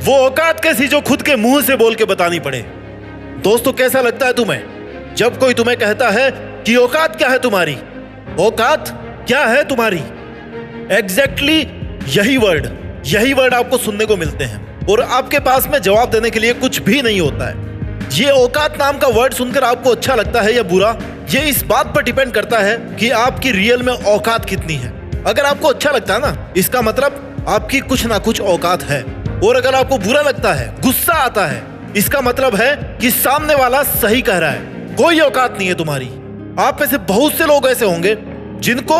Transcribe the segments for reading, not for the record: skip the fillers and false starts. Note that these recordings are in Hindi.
वो औकात कैसी जो खुद के मुंह से बोल के बतानी पड़े। दोस्तों, कैसा लगता है तुम्हें जब कोई तुम्हें कहता है कि औकात क्या है तुम्हारी, औकात क्या है तुम्हारी? एग्जैक्टली यही वर्ड आपको सुनने को मिलते हैं और आपके पास में जवाब देने के लिए कुछ भी नहीं होता है। ये औकात नाम का वर्ड सुनकर आपको अच्छा लगता है या बुरा, ये इस बात पर डिपेंड करता है कि आपकी रियल में औकात कितनी है। अगर आपको अच्छा लगता है ना, इसका मतलब आपकी कुछ ना कुछ औकात है। और अगर आपको बुरा लगता है, गुस्सा आता है, इसका मतलब है कि सामने वाला सही कह रहा है, कोई औकात नहीं है तुम्हारी। आप में से बहुत से लोग ऐसे होंगे जिनको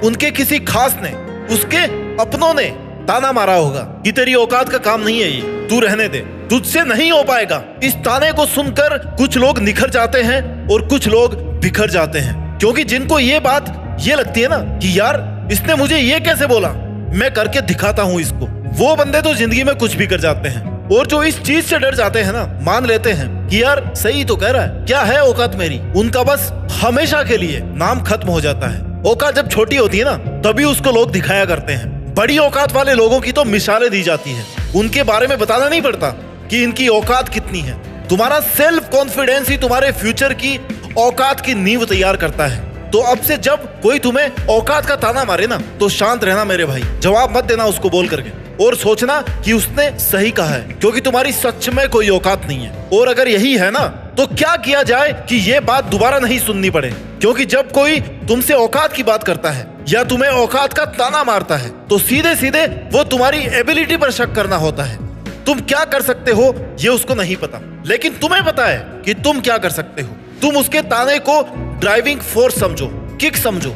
उनके किसी खास ने, उसके अपनों ने ताना मारा होगा कि तेरी औकात का काम नहीं है ये, तू रहने दे, तुझसे नहीं हो पाएगा। इस ताने को सुनकर कुछ लोग निखर जाते हैं और कुछ लोग बिखर जाते हैं, क्योंकि जिनको ये बात ये लगती है ना कि यार इसने मुझे ये कैसे बोला, मैं करके दिखाता हूँ इसको, वो बंदे तो जिंदगी में कुछ भी कर जाते हैं। और जो इस चीज से डर जाते हैं ना, मान लेते हैं कि यार सही तो कह रहा है, क्या है औकात मेरी, उनका बस हमेशा के लिए नाम खत्म हो जाता है। औकात जब छोटी होती है ना, तभी उसको लोग दिखाया करते हैं। बड़ी औकात वाले लोगों की तो मिसालें दी जाती है, उनके बारे में बताना नहीं पड़ता कि इनकी औकात कितनी है। तुम्हारा सेल्फ कॉन्फिडेंस ही तुम्हारे फ्यूचर की औकात की नींव तैयार करता है। तो अब से जब कोई तुम्हें औकात का ताना मारे ना, तो शांत रहना मेरे भाई, जवाब मत देना उसको बोल करके, और सोचना कि उसने सही कहा है, क्योंकि तुम्हारी सच में कोई औकात नहीं है। और अगर यही है ना, तो क्या किया जाए कि ये बात दोबारा नहीं सुननी पड़े। क्योंकि जब कोई तुमसे औकात की बात करता है या तुम्हें औकात का ताना मारता है, तो सीधे सीधे वो तुम्हारी एबिलिटी पर शक करना होता है। तुम क्या कर सकते हो ये उसको नहीं पता, लेकिन तुम्हें पता है कि तुम क्या कर सकते हो। तुम उसके ताने को ड्राइविंग फोर्स समझो, किक समझो,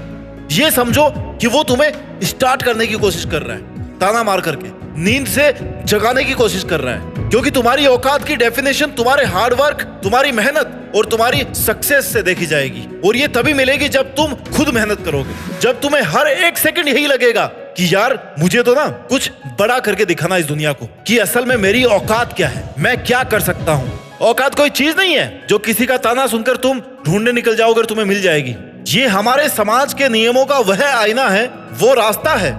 ये समझो कि वो तुम्हें स्टार्ट करने की कोशिश कर रहा है, ताना मार करके नींद से जगाने की कोशिश कर रहा है। क्योंकि तुम्हारी औकात की डेफिनेशन तुम्हारे हार्डवर्क, तुम्हारी मेहनत और तुम्हारी सक्सेस से देखी जाएगी। और ये तभी मिलेगी जब तुम खुद मेहनत करोगे, जब तुम्हें हर एक सेकंड यही लगेगा कि यार मुझे तो ना कुछ बड़ा करके दिखाना इस दुनिया को, कि असल में मेरी औकात क्या है, मैं क्या कर सकता हूँ। औकात कोई चीज नहीं है जो किसी का ताना सुनकर तुम ढूंढने निकल जाओगे और तुम्हें मिल जाएगी। ये हमारे समाज के नियमों का वह आईना है, वो रास्ता है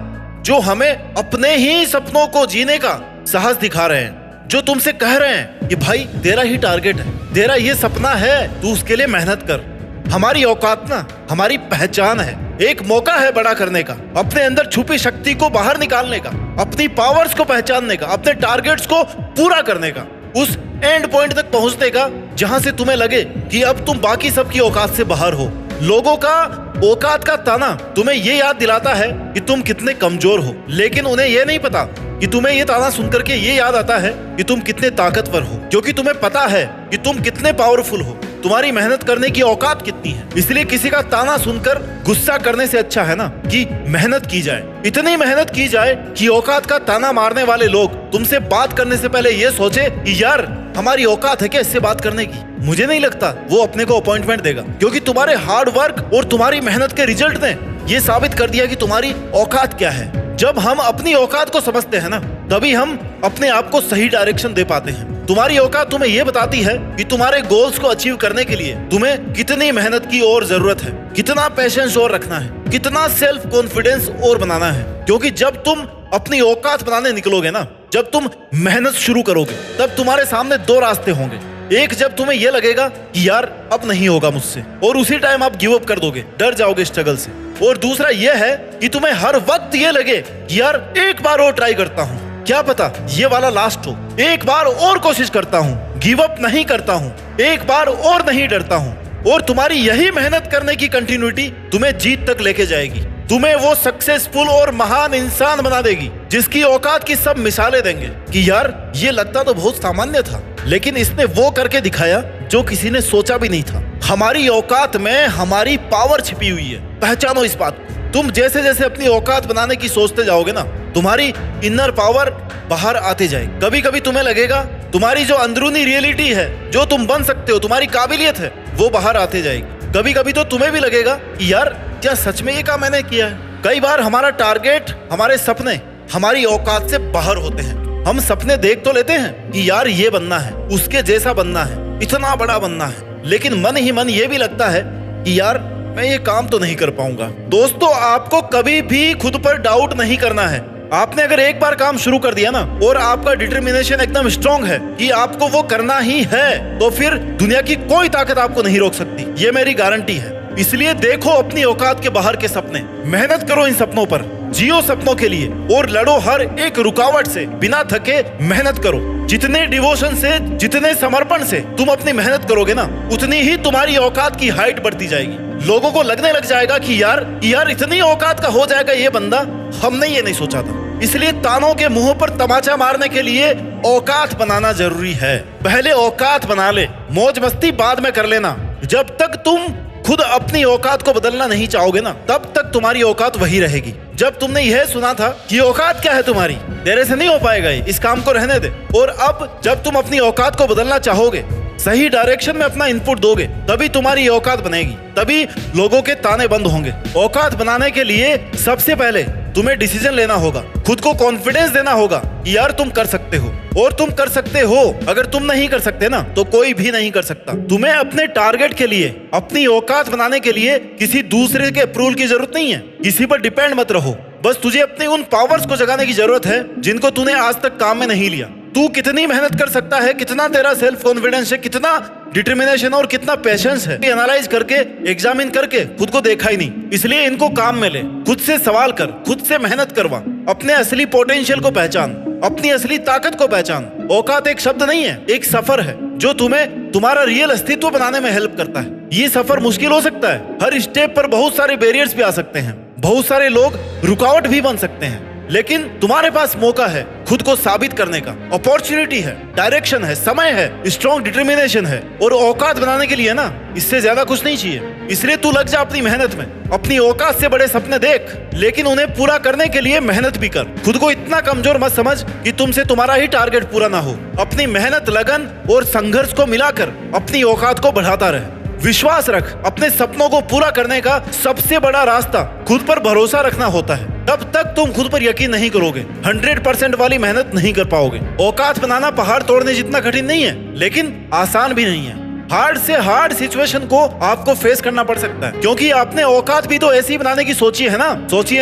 जो हमें अपने ही सपनों को जीने का साहस दिखा रहे हैं, जो तुमसे कह रहे हैं कि भाई तेरा ही टारगेट है, तेरा ये सपना है, तू उसके लिए मेहनत कर। हमारी औकात ना हमारी पहचान है, एक मौका है बड़ा करने का, अपने अंदर छुपी शक्ति को बाहर निकालने का, अपनी पावर्स को पहचानने का, अपने टारगेट्स को पूरा करने का, उस एंड पॉइंट तक पहुंचने का जहां से तुम्हें लगे कि अब तुम बाकी सबकी औकात से बाहर हो। लोगों का औकात का ताना तुम्हें ये याद दिलाता है कि तुम कितने कमजोर हो, लेकिन उन्हें यह नहीं पता कि तुम्हें ये ताना सुनकर के ये याद आता है कि तुम कितने ताकतवर हो, क्योंकि तुम्हें पता है कि तुम कितने पावरफुल हो, तुम्हारी मेहनत करने की औकात कितनी है। इसलिए किसी का ताना सुनकर गुस्सा करने से अच्छा है ना कि मेहनत की जाए, इतनी मेहनत की जाए कि औकात का ताना मारने वाले लोग तुमसे बात करने से पहले ये सोचे कि यार हमारी औकात है क्या इससे बात करने की। मुझे नहीं लगता वो अपने को अपॉइंटमेंट देगा, क्योंकि तुम्हारे हार्ड वर्क और तुम्हारी मेहनत के रिजल्ट ने ये साबित कर दिया कि तुम्हारी औकात क्या है। जब हम अपनी औकात को समझते हैं ना, तभी हम अपने आप को सही डायरेक्शन दे पाते हैं। तुम्हारी औकात तुम्हें यह बताती है कि तुम्हारे गोल्स को अचीव करने के लिए तुम्हें कितनी मेहनत की और जरूरत है, कितना पेशेंस और रखना है, कितना सेल्फ कॉन्फिडेंस और बनाना है। क्योंकि जब तुम अपनी औकात बनाने निकलोगे ना, जब तुम मेहनत शुरू करोगे, तब तुम्हारे सामने दो रास्ते होंगे। एक, जब तुम्हें यह लगेगा कि यार अब नहीं होगा मुझसे, और उसी टाइम आप गिव अप कर दोगे, डर जाओगे स्ट्रगल से। और दूसरा यह है कि तुम्हें हर वक्त ये लगे कि यार एक बार और ट्राई करता हूँ, क्या पता ये वाला लास्ट हो, एक बार और कोशिश करता हूँ, गिव अप नहीं करता हूँ, एक बार और नहीं डरता हूँ। और तुम्हारी यही मेहनत करने की कंटिन्यूटी तुम्हें जीत तक लेके जाएगी, तुम्हें वो सक्सेसफुल और महान इंसान बना देगी जिसकी औकात की सब मिसालें देंगे कि यार ये लगता तो बहुत सामान्य था, लेकिन इसने वो करके दिखाया जो किसी ने सोचा भी नहीं था। हमारी औकात में हमारी पावर छिपी हुई है, पहचानो इस बात को। तुम जैसे जैसे अपनी औकात बनाने की सोचते जाओगे ना, तुम्हारी इनर पावर बाहर आते जाएगी। कभी कभी तुम्हें लगेगा तुम्हारी जो अंदरूनी रियलिटी है, जो तुम बन सकते हो, तुम्हारी काबिलियत है, वो बाहर आते जाएगी। कभी कभी तो तुम्हें भी लगेगा कि यार क्या सच में ये काम मैंने किया है। कई बार हमारा टारगेट, हमारे सपने हमारी औकात से बाहर होते हैं। हम सपने देख तो लेते हैं कि यार ये बनना है, उसके जैसा बनना है, इतना बड़ा बनना है, लेकिन मन ही मन ये भी लगता है कि यार मैं ये काम तो नहीं कर पाऊंगा। दोस्तों, आपको कभी भी खुद पर डाउट नहीं करना है। आपने अगर एक बार काम शुरू कर दिया ना और आपका डिटर्मिनेशन एकदम स्ट्रांग है कि आपको वो करना ही है, तो फिर दुनिया की कोई ताकत आपको नहीं रोक सकती, ये मेरी गारंटी है। इसलिए देखो अपनी औकात के बाहर के सपने, मेहनत करो इन सपनों पर, जियो सपनों के लिए और लड़ो हर एक रुकावट से, बिना थके मेहनत करो। जितने डिवोशन से, जितने समर्पण से तुम अपनी मेहनत करोगे ना, उतनी ही तुम्हारी औकात की हाइट बढ़ती जाएगी। लोगों को लगने लग जाएगा कि यार इतनी औकात का हो जाएगा ये बंदा, हमने ये नहीं सोचा था। इसलिए तानों के मुंह पर तमाचा मारने के लिए औकात बनाना जरूरी है। पहले औकात बना ले, मौज मस्ती बाद में कर लेना। जब तक तुम खुद अपनी औकात को बदलना नहीं चाहोगे ना, तब तक तुम्हारी औकात वही रहेगी। जब तुमने यह सुना था कि औकात क्या है तुम्हारी, तेरे से नहीं हो पाएगा, इस काम को रहने दे। और अब जब तुम अपनी औकात को बदलना चाहोगे, सही डायरेक्शन में अपना इनपुट दोगे, तभी तुम्हारी औकात बनेगी, तभी लोगों के ताने बंद होंगे। औकात बनाने के लिए सबसे पहले तुम्हें डिसीजन लेना होगा, खुद को कॉन्फिडेंस देना होगा कि यार तुम कर सकते हो, और तुम कर सकते हो। अगर तुम नहीं कर सकते ना, तो कोई भी नहीं कर सकता। तुम्हें अपने टारगेट के लिए, अपनी औकात बनाने के लिए किसी दूसरे के अप्रूवल की जरूरत नहीं है। किसी पर डिपेंड मत रहो, बस तुझे अपने उन पावर्स को जगाने की जरूरत है जिनको तूने आज तक काम में नहीं लिया। तू कितनी मेहनत कर सकता है, कितना तेरा सेल्फ कॉन्फिडेंस है, कितना डिटर्मिनेशन और कितना पेशेंस है, एनालाइज करके, एग्जामिन करके खुद को देखा ही नहीं। इसलिए इनको काम में ले, खुद से सवाल कर, खुद से मेहनत करवा, अपने असली पोटेंशियल को पहचान, अपनी असली ताकत को पहचान। औकात एक शब्द नहीं है, एक सफर है जो तुम्हें तुम्हारा रियल अस्तित्व बनाने में हेल्प करता है। ये सफर मुश्किल हो सकता है, हर स्टेप पर बहुत सारे बैरियर्स भी आ सकते हैं, बहुत सारे लोग रुकावट भी बन सकते हैं, लेकिन तुम्हारे पास मौका है खुद को साबित करने का, अपॉर्चुनिटी है, डायरेक्शन है, समय है, स्ट्रॉन्ग डिटर्मिनेशन है, और औकात बनाने के लिए ना इससे ज्यादा कुछ नहीं चाहिए। इसलिए तू लग जा अपनी मेहनत में, अपनी औकात से बड़े सपने देख, लेकिन उन्हें पूरा करने के लिए मेहनत भी कर। खुद को इतना कमजोर मत समझ कि तुमसे तुम्हारा ही टारगेट पूरा ना हो। अपनी मेहनत, लगन और संघर्ष को मिलाकर अपनी औकात को बढ़ाता रहे। विश्वास रख, अपने सपनों को पूरा करने का सबसे बड़ा रास्ता खुद पर भरोसा रखना होता है। तब तक तुम खुद पर यकीन नहीं करोगे, 100% वाली मेहनत नहीं कर पाओगे। औकात बनाना पहाड़ तोड़ने जितना कठिन नहीं है, लेकिन आसान भी नहीं है। हार्ड से हार्ड सिचुएशन को आपको फेस करना पड़ सकता है, क्योंकि आपने औकात भी तो ऐसी बनाने की सोची है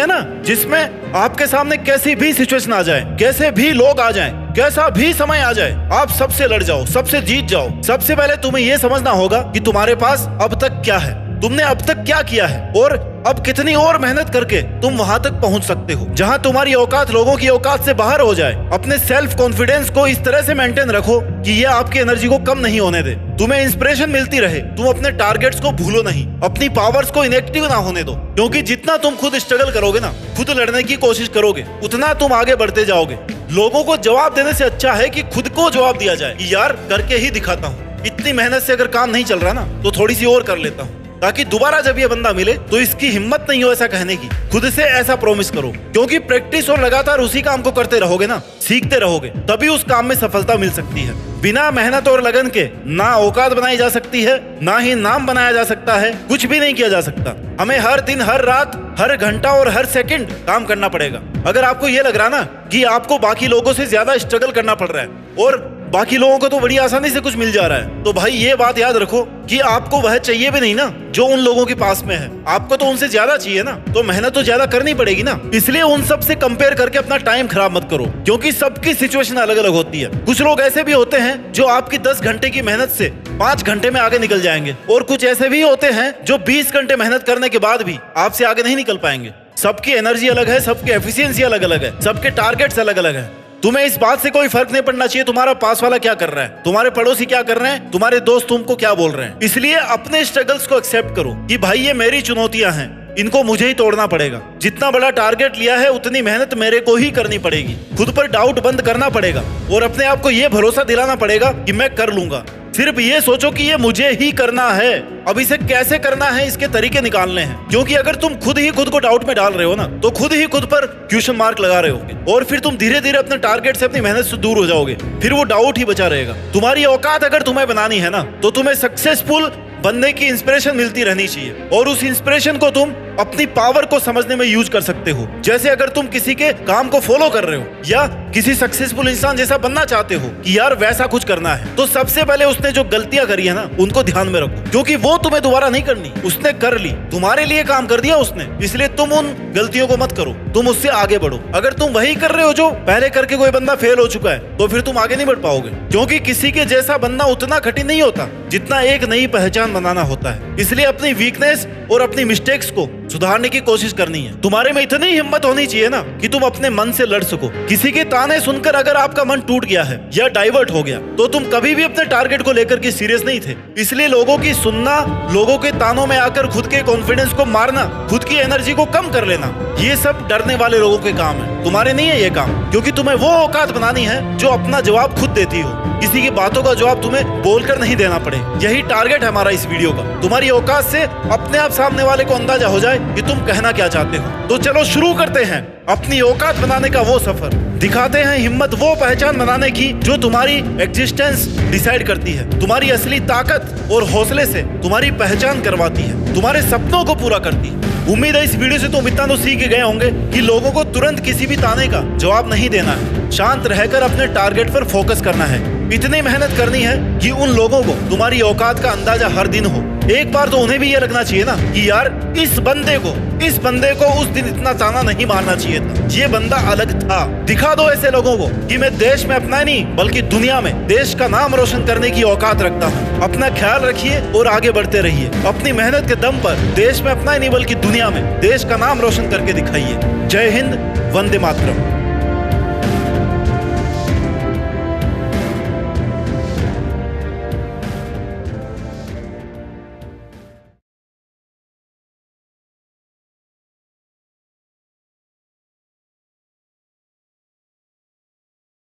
ना, जिसमें आपके सामने कैसी भी सिचुएशन आ जाए, कैसे भी लोग आ जाएं, कैसा भी समय आ जाए, आप सबसे लड़ जाओ, सबसे जीत जाओ। सबसे पहले तुम्हें यह समझना होगा कि तुम्हारे पास अब तक क्या है, तुमने अब तक क्या किया है, और अब कितनी और मेहनत करके तुम वहां तक पहुंच सकते हो जहां तुम्हारी औकात लोगों की औकात से बाहर हो जाए। अपने सेल्फ कॉन्फिडेंस को इस तरह से मेंटेन रखो कि ये आपकी एनर्जी को कम नहीं होने दे, तुम्हें इंस्पिरेशन मिलती रहे। तुम अपने टारगेट्स को भूलो नहीं, अपनी पावर्स को इनएक्टिव ना होने दो, क्योंकि जितना तुम खुद स्ट्रगल करोगे ना, खुद लड़ने की कोशिश करोगे, उतना तुम आगे बढ़ते जाओगे। लोगों को जवाब देने से अच्छा है कि खुद को जवाब दिया जाए कि यार करके ही दिखाता हूँ, इतनी मेहनत से अगर काम नहीं चल रहा ना, तो थोड़ी सी और कर लेता हूँ, ताकि दोबारा जब ये बंदा मिले तो इसकी हिम्मत नहीं हो ऐसा कहने की। खुद से ऐसा प्रॉमिस करो, क्योंकि प्रैक्टिस और लगातार उसी काम को करते रहोगे ना, सीखते रहोगे, तभी उस काम में सफलता मिल सकती है। बिना मेहनत और लगन के ना औकात बनाई जा सकती है, ना ही नाम बनाया जा सकता है, कुछ भी नहीं किया जा सकता। हमें हर दिन, हर रात, हर घंटा और हर सेकंड काम करना पड़ेगा। अगर आपको ये लग रहा ना कि आपको बाकी लोगों से ज्यादा स्ट्रगल करना पड़ रहा है और बाकी लोगों को तो बड़ी आसानी से कुछ मिल जा रहा है, तो भाई ये बात याद रखो कि आपको वह चाहिए भी नहीं ना जो उन लोगों के पास में है, आपको तो उनसे ज्यादा चाहिए ना, तो मेहनत तो ज्यादा करनी पड़ेगी ना। इसलिए उन सब से कंपेयर करके अपना टाइम खराब मत करो, क्योंकि सबकी सिचुएशन अलग अलग होती है। कुछ लोग ऐसे भी होते हैं जो आपकी 10 घंटे की मेहनत से 5 घंटे में आगे निकल जाएंगे, और कुछ ऐसे भी होते हैं जो 20 घंटे मेहनत करने के बाद भी आपसे आगे नहीं निकल पाएंगे। सबकी एनर्जी अलग है, सबकी एफिशिएंसी अलग अलग है, सबके टारगेट्स अलग अलग है। तुम्हें इस बात से कोई फर्क नहीं पड़ना चाहिए तुम्हारा पास वाला क्या कर रहा है, तुम्हारे पड़ोसी क्या कर रहे हैं, तुम्हारे दोस्त तुमको क्या बोल रहे हैं। इसलिए अपने स्ट्रगल्स को एक्सेप्ट करो कि भाई ये मेरी चुनौतियां हैं, इनको मुझे ही तोड़ना पड़ेगा। जितना बड़ा टारगेट लिया है उतनी मेहनत मेरे को ही करनी पड़ेगी। खुद पर डाउट बंद करना पड़ेगा और अपने आप को ये भरोसा दिलाना पड़ेगा कि मैं कर लूंगा। सिर्फ ये सोचो कि ये मुझे ही करना है, अब इसे कैसे करना है इसके तरीके निकालने हैं। क्योंकि अगर तुम खुद ही खुद को डाउट में डाल रहे हो ना, तो खुद ही खुद पर क्वेश्चन मार्क लगा रहे होगे, और फिर तुम धीरे धीरे अपने टारगेट से, अपनी मेहनत से दूर हो जाओगे। फिर वो डाउट ही बचा रहेगा। तुम्हारी औकात अगर तुम्हें बनानी है ना, तो तुम्हें सक्सेसफुल बनने की इंस्पिरेशन मिलती रहनी चाहिए, और उस इंस्पिरेशन को तुम अपनी पावर को समझने में यूज कर सकते हो। जैसे अगर तुम किसी के काम को फॉलो कर रहे हो या किसी सक्सेसफुल इंसान जैसा बनना चाहते हो कि यार वैसा कुछ करना है, तो सबसे पहले उसने जो गलतियां करी है ना, उनको ध्यान में रखो, क्योंकि वो तुम्हें दोबारा नहीं करनी। उसने कर ली, तुम्हारे लिए काम कर दिया उसने, इसलिए तुम उन गलतियों को मत करो, तुम उससे आगे बढ़ो। अगर तुम वही कर रहे हो जो पहले करके कोई बंदा फेल हो चुका है, तो फिर तुम आगे नहीं बढ़ पाओगे, क्योंकि किसी के जैसा बनना उतना कठिन नहीं होता जितना एक नई पहचान बनाना होता है। इसलिए अपनी वीकनेस और अपनी मिस्टेक्स को सुधारने की कोशिश करनी है। तुम्हारे में इतनी हिम्मत होनी चाहिए ना कि तुम अपने मन से लड़ सको। किसी के ताने सुनकर अगर आपका मन टूट गया है या डाइवर्ट हो गया, तो तुम कभी भी अपने टारगेट को लेकर के सीरियस नहीं थे। इसलिए लोगों की सुनना, लोगों के तानों में आकर खुद के कॉन्फिडेंस को मारना, खुद की एनर्जी को कम कर लेना, ये सब डरने वाले लोगों के काम है, तुम्हारे नहीं है ये काम। क्योंकि तुम्हें वो औकात बनानी है जो अपना जवाब खुद देती हो, किसी की बातों का जवाब तुम्हें बोलकर नहीं देना पड़े। यही टारगेट है हमारा इस वीडियो का। तुम्हारी औकात से अपने आप सामने वाले को अंदाजा हो जाए कि तुम कहना क्या चाहते हो। तो चलो शुरू करते हैं अपनी औकात बनाने का वो सफर। दिखाते हैं हिम्मत वो पहचान बनाने की जो तुम्हारी एग्जिस्टेंस डिसाइड करती है, तुम्हारी असली ताकत और हौसले से तुम्हारी पहचान करवाती है, तुम्हारे सपनों को पूरा करती है। उम्मीद है इस वीडियो से तुम इतना तो सीख गए होंगे कि लोगों को तुरंत किसी भी ताने का जवाब नहीं देना है, शांत रहकर अपने टारगेट पर फोकस करना है। इतनी मेहनत करनी है कि उन लोगों को तुम्हारी औकात का अंदाजा हर दिन हो। एक बार तो उन्हें भी ये लगना चाहिए ना कि यार इस बंदे को उस दिन इतना ताना नहीं मारना चाहिए था, ये बंदा अलग था। दिखा दो ऐसे लोगों को कि मैं देश में अपना नहीं बल्कि दुनिया में देश का नाम रोशन करने की औकात रखता हूँ। अपना ख्याल रखिए और आगे बढ़ते रहिए। अपनी मेहनत के दम पर देश में अपना ही नहीं बल्कि दुनिया में देश का नाम रोशन करके दिखाइए। जय हिंद, वंदे मातरम।